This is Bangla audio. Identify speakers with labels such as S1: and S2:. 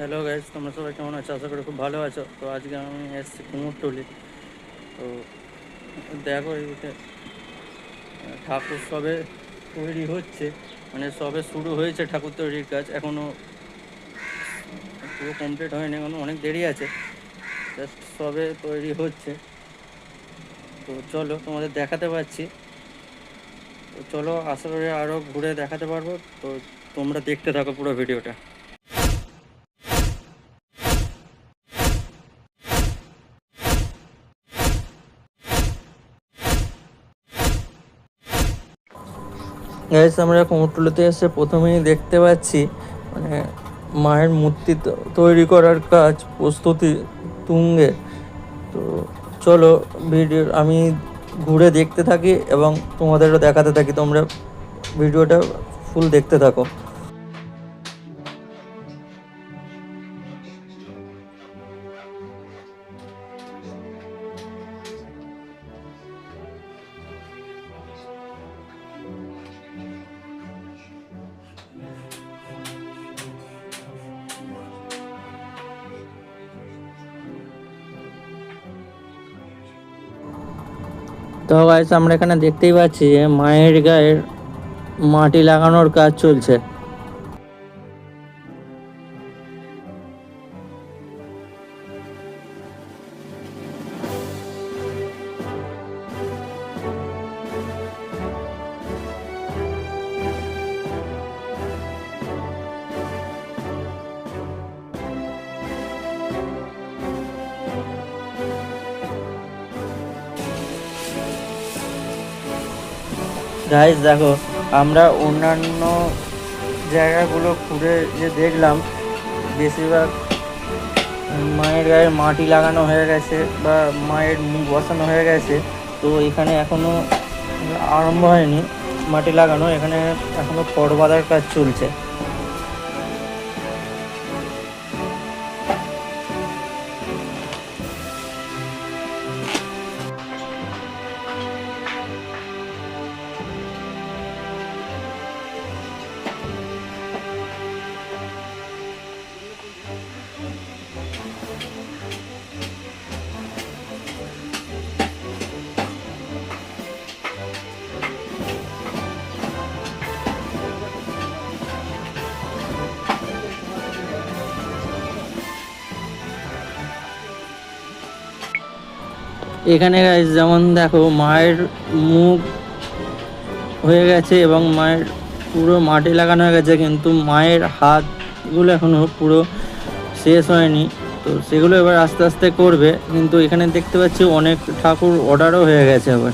S1: হ্যালো গাইজ, তোমরা সবাই কেমন আছো? আশা করি খুব ভালো আছো। তো আজকে আমি এসেছি কুমোরটুলি। তো দেখো এইদিকে ঠাকুর সবে তৈরি হচ্ছে, মানে সবে শুরু হয়েছে ঠাকুর তৈরির কাজ, এখনও পুরো কমপ্লিট হয়নি, এখনো অনেক দেরি আছে। জাস্ট সবে তৈরি হচ্ছে। তো চলো তোমাদের দেখাতে পারছি। তো চলো, আশা করি আরও ঘুরে দেখাতে পারবো। তো তোমরা দেখতে থাকো পুরো ভিডিওটা। গাইস, আমরা কুমোরটুলিতে এসে প্রথমেই দেখতে পাচ্ছি মানে মায়ের মূর্তি তৈরি করার কাজ প্রস্তুতি তুঙ্গে। তো চলো ভিডিও আমি ঘুরে দেখতে থাকি এবং তোমাদেরও দেখাতে থাকি। তোমরা ভিডিওটা ফুল দেখতে থাকো। তো গাইস, আমরা এখানে দেখতেই পাচ্ছি যে মায়ের গায়ের মাটি লাগানোর কাজ চলছে। গাইস দেখো, আমরা অন্যান্য জায়গাগুলো ঘুরে যে দেখলাম, বেশিরভাগ মায়ের গায়ে মাটি লাগানো হয়ে গেছে বা মায়ের মুখ বসানো হয়ে গেছে। তো এখানে এখনো আরম্ভ হয়নি মাটি লাগানো, এখানে এখনো খড় বাঁধার কাজ চলছে। এখানে গাইস যেমন দেখো, মায়ের মুখ হয়ে গেছে এবং মায়ের পুরো মাটি লাগানো হয়ে গেছে, কিন্তু মায়ের হাতগুলো এখনো পুরো শেষ হয়নি। তো সেগুলো এবার আস্তে আস্তে করবে। কিন্তু এখানে দেখতে পাচ্ছি অনেক ঠাকুর অর্ডারও হয়ে গেছে আবার।